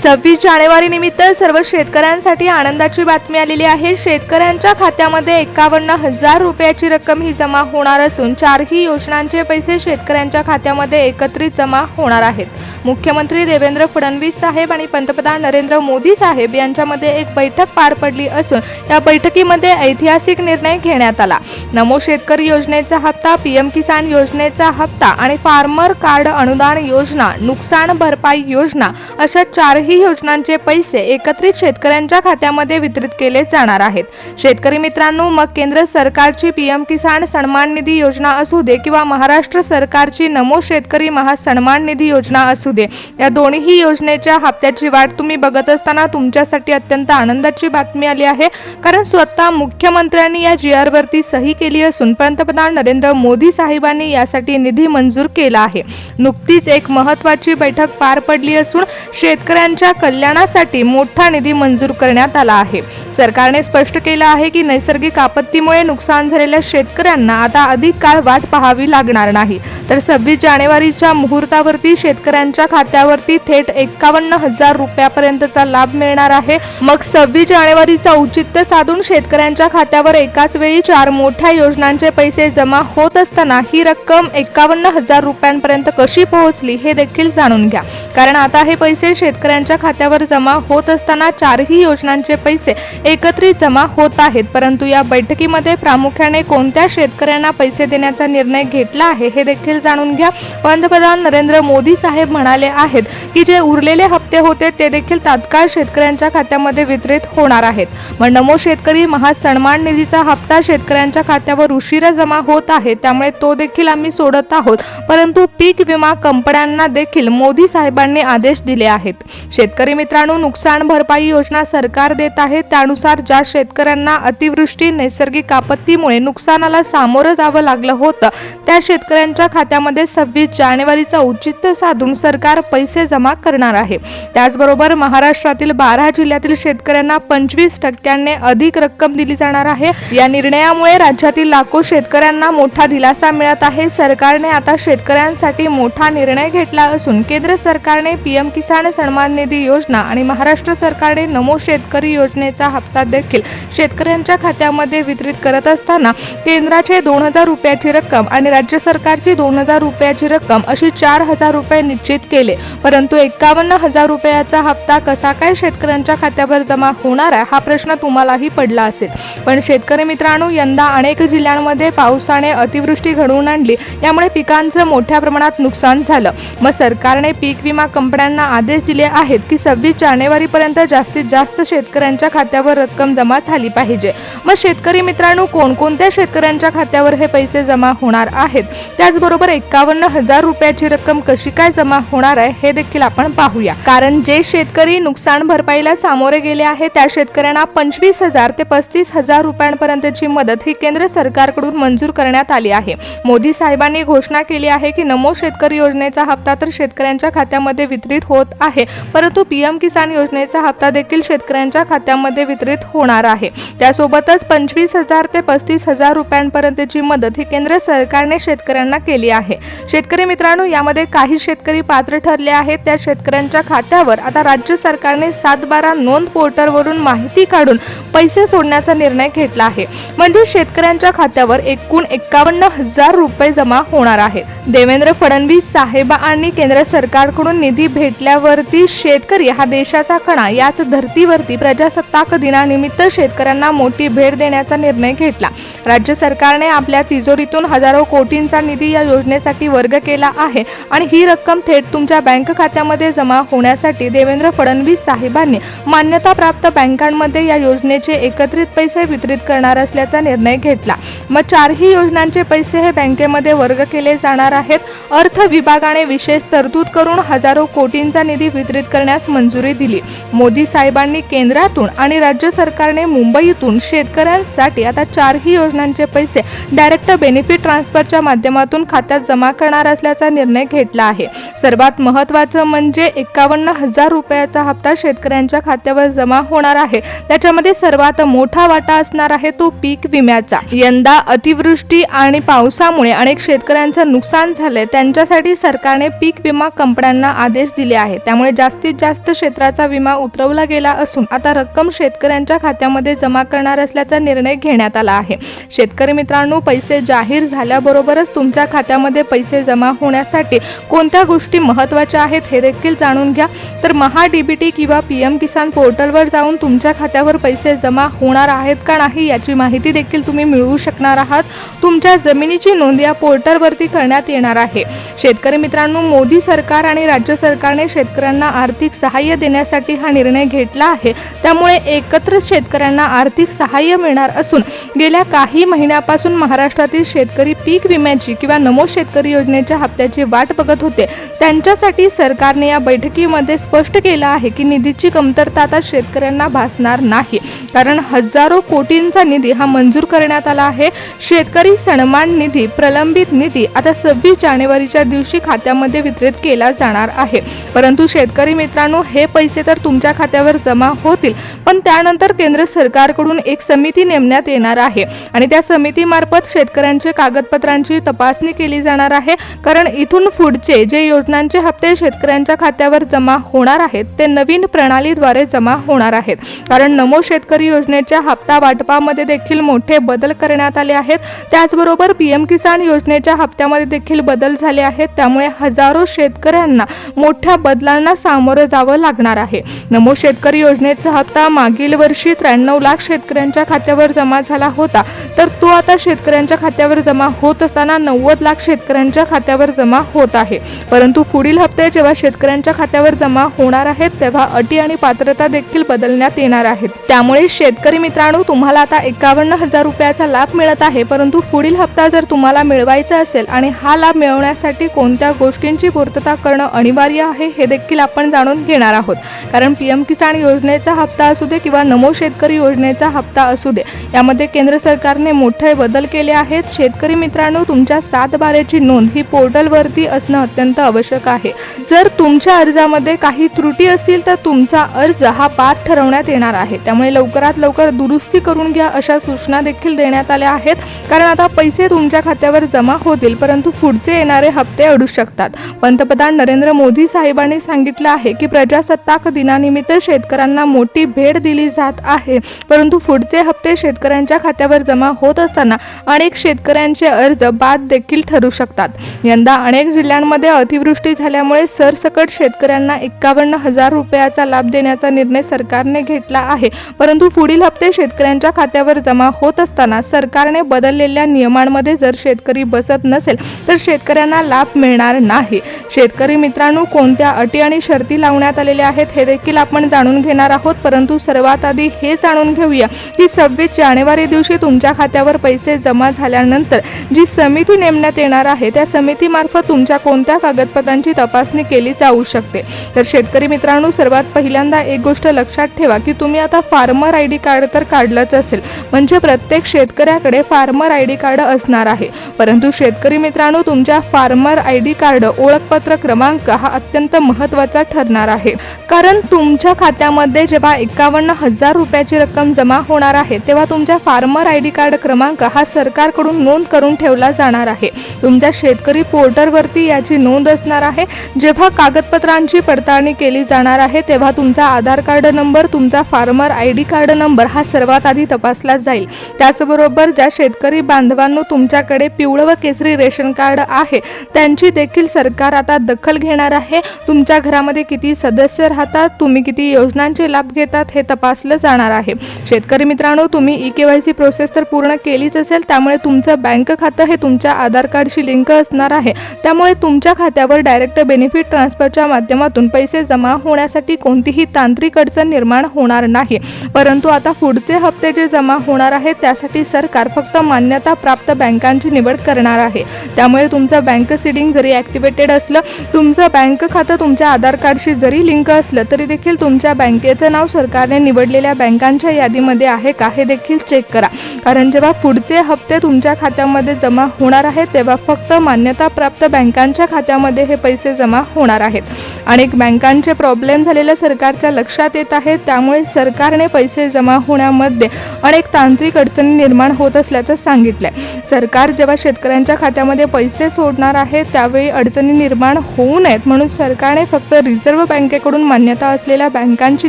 26 जानेवारी निमित्त सर्व शेतकऱ्यांसाठी आनंदाची बातमी आलेली आहे। शेतकऱ्यांच्या खात्यामध्ये 51,000 रुपयाची रक्कम ही जमा होणार असून चारही योजनांचे पैसे शेतकऱ्यांच्या खात्यामध्ये एकत्रित जमा होणार आहेत। मुख्यमंत्री देवेंद्र फडणवीस साहेब आणि पंतप्रधान नरेंद्र मोदी साहेब यांच्यामध्ये एक बैठक पार पडली असून या बैठकीमध्ये ऐतिहासिक निर्णय घेण्यात आला। नमो शेतकरी योजनेचा हप्ता, पीएम किसान योजनेचा हप्ता आणि फार्मर कार्ड अनुदान योजना, नुकसान भरपाई योजना अशा चारही योजनांचे पैसे एकत्रित शेतकऱ्यांच्या खात्यामध्ये वितरित केले जाणार आहेत। शेतकरी मित्रांनो, मग केंद्र सरकारची पीएम किसान सन्मान निधी योजना असू दे किंवा महाराष्ट्र सरकारची नमो शेतकरी महासन्मान निधी योजना असू दे, या दोन्ही योजनेच्या हप्त्याची वाट तुम्ही बघत असताना तुमच्यासाठी अत्यंत आनंदाची बातमी आली आहे। कारण स्वतः मुख्यमंत्र्यांनी या जीआर वरती सही केली असून पंतप्रधान नरेंद्र मोदी साहेबांनी यासाठी निधी मंजूर केला आहे। नुकतीच एक महत्त्वाची बैठक पार पडली असून शेतकऱ्यांच्या कल्याणासाठी मोठा निधी मंजूर करण्यात आला आहे। सरकारने स्पष्ट केलं आहे की नैसर्गिक आपत्तीमुळे नुकसान झालेल्या शेतकऱ्यांना आता अधिक काळ वाट पाहावी लागणार नाही, तर 26 जानेवारीच्या मुहूर्तावरती शेतकऱ्यांच्या खात्यावरती थेट 51,000 रुपयापर्यंतचा लाभ मिळणार आहे। मग 26 जानेवारीचा औचित्य साधून शेतकऱ्यांच्या खात्यावर एकाच वेळी 4 मोठ्या योजनांचे पैसे जमा होत असताना ही रक्कम 51,000 रुपयांपर्यंत कशी पोहोचली हे देखील जाणून घ्या। कारण आता हे पैसे शेतकऱ्यांच्या खात्यावर जमा होत असताना चारही योजनांचे पैसे एकत्रित जमा होत आहेत। परंतु या बैठकीमध्ये प्रामुख्याने कोणत्या शेतकऱ्यांना पैसे देण्याचा निर्णय घेतला आहे हे देखील जाणून घ्या। पंतप्रधान नरेंद्र मोदी साहेब म्हणाले आहेत की जे उरलेले हप्ते होते ते देखील तात्काळ शेतकऱ्यांच्या खात्यामध्ये वितरित होणार आहेत। मग नमो शेतकरी महासन्मान निधीचा हप्ता शेतकऱ्यांच्या खात्यावर उशिरा जमा होत आहे, त्यामुळे तो देखील आम्ही सोडत आहोत। परंतु पीक विमा कंपन्यांना देखील मोदी साहेबांनी आदेश दिले आहेत। शेतकरी मित्रांनो, नुकसान भरपाई योजना सरकार देत आहे, त्यानुसार ज्या शेतकऱ्यांना अतिवृष्टी नैसर्गिक आपत्तीमुळे नुकसानाला सामोरं जावं लागलं होतं त्या शेतकऱ्यांच्या खात्यामध्ये 26 जानेवारीचा औचित्य साधून सरकार पैसे जमा करणार आहे। त्याचबरोबर महाराष्ट्रातील 12 जिल्ह्यातील शेतकऱ्यांना 25% अधिक रक्कम दिली जाणार आहे। या निर्णयामुळे राज्यातील लाखो शेतकऱ्यांना मोठा दिलासा मिळत आहे। सरकारने आता शेतकऱ्यांसाठी मोठा निर्णय घेतला असून केंद्र सरकारने पीएम किसान सन्मान निधी योजना आणि महाराष्ट्र सरकारने नमो शेतकरी योजनेचा हप्ता देखील शेतकऱ्यांच्या खात्यामध्ये वितरित करत असताना केंद्राचे 2,000 रुपयाची रक्कम आणि राज्य सरकारची 2,000 रुपयाची रक्कम अशी 4,000 रुपये निश्चित केले। परंतु 51,000 रुपयाचा हप्ता कसा काय शेतकऱ्यांच्या खात्यावर जमा होणार आहे हा प्रश्न तुम्हालाही पडला असेल। पण शेतकरी मित्रांनो, यंदा अनेक जिल्ह्यांमध्ये पावसाने अतिवृष्टी घडवून आणली, यामुळे पिकांचं मोठ्या प्रमाणात नुकसान झालं। मग सरकारने पीक विमा कंपन्यांना आदेश दिले आहेत की 26 जानेवारीपर्यंत जास्तीत जास्त शेतकऱ्यांच्या खात्यावर रक्कम जमा झाली पाहिजे। मग शेतकरी मित्रांनो, कोणकोणत्या शेतकऱ्यांच्या खात्यावर हे पैसे जमा होणार आहेत, त्याचबरोबर 51,000 रुपयाची रक्कम कशी काय जमा होणार आहे हे देखील आपण पाहूया। कारण जे शेतकरी नुकसान भरपाईला सामोरे गेले आहेत त्या शेतकऱ्यांना 25,000 ते 35,000 रुपयांपर्यंतची मदत ही केंद्र सरकारकडून मंजूर करण्यात आली आहे। मोदी साहेबांनी घोषणा केली आहे की नमो शेतकरी योजनेचा हप्ता तर शेतकऱ्यांच्या खात्यामध्ये वितरित होत आहे, परंतु पीएम किसान योजनेचा हप्ता देखील शेतकऱ्यांच्या खात्यामध्ये वितरित होणार आहे। त्यासोबतच 25,000 ते 35,000 रुपयांपर्यंतची मदत ही केंद्र सरकारने शेतकऱ्यांना केली आहे। शेतकरी मित्रांनो, यामध्ये काही शेतकरी पात्र ठरले आहेत त्या शेतकऱ्यांच्या खात्यावर आता राज्य सरकारने 7/12 नोंद पोर्टलवरून माहिती काढून पैसे सोडण्याचा निर्णय घेतला आहे। म्हणजे शेतकऱ्यांच्या खात्यावर एकूण 51,000 रुपये जमा होणार आहेत। देवेंद्र फडणवीस साहेबांनी केंद्र सरकारकडून निधी भेटल्यावरती शेतकरी हा देशाचा कणा, याच धर्तीवरती प्रजासत्ताक दिनानिमित्त शेतकऱ्यांना मोठी भेट देण्याचा निर्णय घेतला। राज्य सरकारने आपल्या तिजोरीतून हजारो कोटींचा निधी या योजनेसाठी वर्ग केला आहे आणि ही रक्कम थेट तुमच्या बँक खात्यामध्ये जमा होण्यासाठी देवेंद्र फडणवीस साहेबांनी मान्यताप्राप्त बँकांमध्ये या योजनेचे एकत्रित पैसे वितरित करणार असल्याचा निर्णय घेतला। मग चारही योजनांचे पैसे हे बँकेमध्ये वर्ग केले जाणार आहेत। अर्थ विभागाने विशेष तरतूद करून हजारो कोटींचा निधी वितरित करण्यास मंजुरी दिली। मोदी साहेबांनी केंद्रातून आणि राज्य सरकारने मुंबईतून शेतकऱ्यांसाठी आता चारही योजनांचे पैसे डायरेक्ट बेनिफिट ट्रान्सफरच्या माध्यमातून खात्यात खात्यात जमा करणार असल्याचा निर्णय घेतला आहे। सर्वात महत्त्वाचं म्हणजे 51,000 रुपयाचा हप्ता शेतकऱ्यांच्या खात्यावर जमा होणार आहे। त्याच्यामध्ये सर्वात मोठा वाटा असणार आहे तो पीक विम्याचा। यंदा अतिवृष्टी आणि पावसामुळे अनेक शेतकऱ्यांचं नुकसान झालंय, त्यांच्यासाठी सरकारने पीक विमा कंपन्यांना आदेश दिले आहेत। त्यामुळे जास्तीत जास्त क्षेत्राचा विमा उतरवला गेला असून आता रक्कम शेतकऱ्यांच्या खात्यामध्ये जमा करणार असल्याचा निर्णय घेण्यात आला आहे। शेतकरी मित्रांनो, पैसे जाहीर झाल्याबरोबरच तुमच्या खात्यामध्ये पैसे जमा होण्यासाठी कोणत्या गोष्टी महत्त्वाच्या आहेत हे देखील जाणून घ्या। तर महा-डीबीटी किंवा पीएम किसान पोर्टलवर जाऊन तुमच्या खात्यावर पैसे जमा होणार आहेत का नाही याची माहिती देखील तुम्ही मिळवू शकणार आहात। तुमच्या जमिनीची नोंद या पोर्टलवरती करण्यात येणार आहे। शेतकरी मित्रांनो, मोदी सरकार आणि राज्य सरकारने शेतकऱ्यांना आर्थिक सहाय्य देण्यासाठी हा निर्णय घेतला आहे। त्यामुळे एकत्र शेतकऱ्यांना आर्थिक सहाय्य मिळणार असून गेल्या काही महिन्यापासून महाराष्ट्रातील शेतकरी पीक विम्याची किंवा नमो शेतकरी योजनेच्या हप्त्याची वाट बघत होते। त्यांच्यासाठी सरकारने या बैठकीमध्ये स्पष्ट केलं आहे की निधीची कमतरता आता शेतकऱ्यांना भासणार नाही, कारण हजारो कोटींचा निधी हा मंजूर करण्यात आला आहे। शेतकरी सन्मान निधी, प्रलंबित निधी आता 26 जानेवारीच्या दिवशी खात्यामध्ये वितरित केला जाणार आहे। परंतु शेतकरी मित्रांनो, हे पैसे तर तुमच्या खात्यावर जमा होतील, पण त्यानंतर केंद्र सरकारकडून एक समिती नेमण्यात येणार आहे आणि त्या समितीमार्फत शेतकऱ्यांच्या कागदपत्रांची तपासणी केली जाणार आहे। कारण इथून पुढचे जे योजनांचे हप्ते शेतकऱ्यांच्या खात्यावर जमा होणार आहेत ते नवीन प्रणालीद्वारे जमा होणार आहेत। कारण नमो शेतकरी योजनेच्या हप्ता वाटपामध्ये देखील मोठे बदल करण्यात आले आहेत। त्याचबरोबर पीएम किसान योजनेच्या हप्त्यामध्ये देखील बदल झाले आहेत। त्यामुळे हजारो शेतकऱ्यांना मोठ्या बदलांना सामोरं जावं लागणार आहे। नमो शेतकरी योजनेचा हप्ता मागील वर्षी 93 लाख शेतकऱ्यांच्या खात्यावर जमा झाला होता, तर तो आता शेतकऱ्यांच्या खात्यावर जमा होत असताना 90 लाख शेतकऱ्यांच्या खात्यावर जमा होत आहे। परंतु पुढील हप्ते जेव्हा शेतकऱ्यांच्या खात्यावर जमा होणार आहेत तेव्हा अटी आणि पात्रता देखील बदलण्यात येणार आहेत। त्यामुळे शेतकरी मित्रांनो, तुम्हाला आता 51,000 रुपयाचा लाभ मिळत आहे, परंतु पुढील हप्ता जर तुम्हाला मिळवायचा असेल आणि हा लाभ मिळवण्यासाठी कोणत्या गोष्टींची पूर्तता करणं अनिवार्य आहे हे देखील आपण जाणून घेणार आहोत। कारण पीएम किसान योजनेचा हप्ता असू दे किंवा नमो शेतकरी योजनेचा हप्ता असू दे, यामध्ये केंद्र सरकारने मोठे बदल केले आहेत। शेतकरी मित्रांनो, तुमच्या 7/12ची नोंद ही पोर्टलवरती असणं अत्यंत आवश्यक आहे। जर तुमच्या अर्जामध्ये काही त्रुटी असतील तर तुमचा अर्ज हा बाद ठरवण्यात येणार आहे। त्यामुळे लवकरात लवकर दुरुस्ती करून घ्या अशा सूचना देखील देण्यात आल्या आहेत। कारण आता पैसे तुमच्या खात्यावर जमा होतील, परंतु पुढचे येणारे हप्ते अडू शकतात। पंतप्रधान नरेंद्र मोदी साहेबांनी सांगितलं आहे की प्रजासत्ताक दिनानिमित्त शेतकऱ्यांना मोठी भेट दिली जात आहे, परंतु पुढचे हप्ते शेतकऱ्यांच्या खात्यावर जमा होत असताना अनेक शेतकऱ्यांचे अर्ज बाद देखील ठरू शकतात। यंदा अनेक जिल्ह्यांमध्ये अतिवृष्टी झाल्यामुळे सरसकट शेतकऱ्यांना 51,000 रुपयाचा लाभ देण्याचा निर्णय सरकारने घेतला आहे। परंतु पुढील हप्ते शेतकऱ्यांच्या खात्यावर जमा होत असताना सरकारने बदललेल्या नियमांमध्ये जर शेतकरी बसत नसेल तर शेतकऱ्यांना लाभ मिळणार नाही। शेतकरी मित्रांनो, कोणत्या अटी आणि शर्ती लावण्यात आलेल्या आहेत हे देखील आपण जाणून घेणार आहोत। परंतु सर्वात आधी हे जाणून घेऊया की 26 जानेवारी दिवशी तुमच्या खात्यावर पैसे जमा झाल्यानंतर जी समिती नेमण्यात येणार आहे त्या समितीमार्फत तुमच्या कोणत्या कागदपत्रांची तपासणी केली जाऊ शकते। तर शेतकरी मित्रांनो, सर्वात पहिल्यांदा एक गोष्ट लक्षात ठेवा की तुम्ही आता फार्मर आयडी कार्ड तर काढलंच असेल, म्हणजे प्रत्येक शेतकऱ्याकडे फार्मर आयडी कार्ड असणार आहे। परंतु शेतकरी मित्रांनो, तुमच्या फार्मर आयडी कार्ड ओळखपत्र क्रमांक हा अत्यंत महत्त्वाचा ठरणार आहे। कारण तुमच्या खात्यामध्ये जेव्हा 51,000 रुपयाची रक्कम जमा होणार आहे तेव्हा तुमच्या फार्मर आयडी कार्ड क्रमांक हा सरकारकडून नोंद करून ठेवला जाणार आहे। तुमच्या शेतकरी पोर्टलवरती याची नोंद असणार आहे। जेव्हा कागदपत्रांची पडताळणी केली जाणार आहे तेव्हा तुमचा आधार कार्ड नंबर, तुमचा फार्मर आयडी कार्ड नंबर हा सर्वात आधी तपासला जाईल। त्याचबरोबर ज्या शेतकरी बांधवांनो तुमच्याकडे पिवळं व केसरी रेशन कार्ड आहे त्यांची देखील सरकार आता दखल घेणार आहे। तुमच्या घरामध्ये किती सदस्य राहतात, तुम्ही किती योजनांचे लाभ घेतात हे तपासलं जाणार आहे। शेतकरी मित्रांनो, तुम्ही ई-केवायसी प्रोसेस तर पूर्ण केलीच असेल, त्यामुळे तुमचं बँक खातं हे तुमच्या आधार कार्डशी लिंक असणार आहे। त्यामुळे तुमच्या खात्यावर डायरेक्ट बेनिफिट ट्रान्सफरच्या माध्यमातून पैसे जमा होण्यासाठी कोणतीही तांत्रिक अडचण निर्माण होणार नाही। परंतु आता पुढचे हप्ते जे जमा होणार आहेत त्यासाठी सरकार फक्त मान्यता प्राप्त बँकांची निवड करणार आहे। त्यामुळे तुमचं बँक सीडिंग जरी ॲक्टिवेटेड असलं, तुमचं बँक खातं तुमच्या आधार कार्डशी जरी लिंक असलं तरी देखील तुमच्या बँकेचं नाव सरकारने निवडलेल्या बँकांच्या यादीमध्ये आहे का हे देखील चेक करा। कारण जेव्हा पुढचे हप्ते तुमच्या खात्यामध्ये जमा होणार आहेत तेव्हा फक्त मान्यताप्राप्त बँकांच्या खात्यामध्ये हे पैसे जमा होणार आहेत. अनेक बँकांचे प्रॉब्लेम झालेल्या सरकारच्या लक्षात येत आहेत. त्यामुळे सरकारने पैसे जमा होण्यामध्ये अनेक तांत्रिक अडचणी निर्माण होत असल्याचं सांगितलंय. सरकार जेव्हा शेतकऱ्यांच्या खात्यामध्ये पैसे सोडणार आहे त्यावेळी अडचणी निर्माण होऊ नयेत म्हणून सरकारने फक्त रिझर्व्ह बँकेकडून मान्यता असलेल्या बँकांची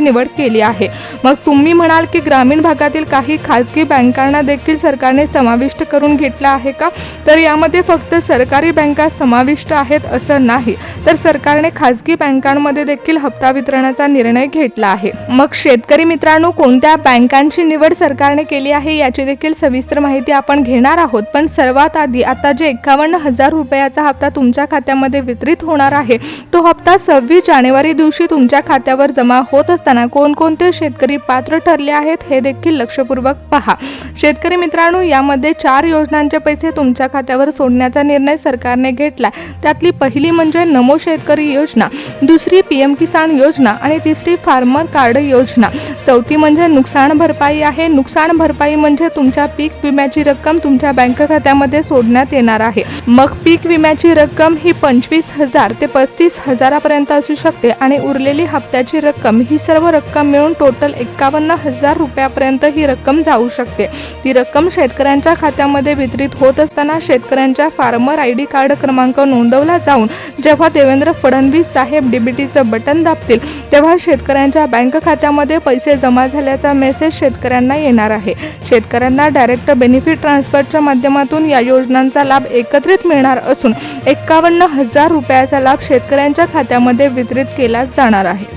निवड केली आहे. मग तुम्ही म्हणाल की ग्रामीण भागातील काही खाजगी बँकांना देखील सरकारने समाविष्ट करून घेतला आहे का? तर यामध्ये फक्त सरकारी बँका समाविष्ट आहेत असं नाही, तर सरकारने खाजगी बँकांमध्ये देखील हप्ता वितरणाचा निर्णय घेतला आहे. मग शेतकरी मित्रांनो, कोणत्या बँकांची निवड सरकारने केली आहे याची देखील सविस्तर माहिती आपण घेणार आहोत. पण सर्वात आधी आता जे 51,000 रुपयाचा हप्ता तुमच्या खात्यामध्ये वितरित होणार आहे तो हप्ता 26 जानेवारी दिवशी तुमच्या खात्यावर जमा होत असताना कोणकोणते शेतकरी पात्र ठरले आहेत हे देखील लक्षपूर्वक पहा. शेतकरी मित्रांनो, यामध्ये 4 योजनांचे पैसे तुमच्या खात्यावर सोडण्याचा निर्णय सरकारने घेतला. त्यातली पहिली म्हणजे नमो शेतकरी योजना, दुसरी PM किसान योजना आणि तिसरी फार्मर कार्ड योजना. चौथी म्हणजे नुकसान भरपाई आहे. नुकसान भरपाई म्हणजे तुमच्या पीक विम्याची रक्कम तुमच्या बँक खात्यामध्ये सोडण्यात येणार आहे. मग पीक विम्याची रक्कम ही 25,000 ते 35,000 पर्यंत असू शकते आणि उरलेली हप्त्याची रक्कम ही सर्व रक्कम मिळून टोटल 51,000 रुपयापर्यंत ही रक्कम जाऊ शकते. ती रक्कम शेतकऱ्यांच्या खात्यामध्ये वितरित होत असताना शेतकऱ्यांच्या फार्मर ID कार्ड क्रमांक नोंदवला जाऊन जेव्हा देवेंद्र फडणवीस साहेब DBTचं बटन दाबतील तेव्हा शेतकऱ्यांच्या बँक खात्यामध्ये पैसे जमा झाल्याचा मेसेज शेतकऱ्यांना येणार आहे. शेतकऱ्यांना डायरेक्ट बेनिफिट ट्रान्सफरच्या माध्यमातून या योजनांचा लाभ एकत्रित मिळणार असून 51,000 रुपयाचा लाभ शेतकऱ्यांच्या खात्यामध्ये वितरित केला जाणार आहे.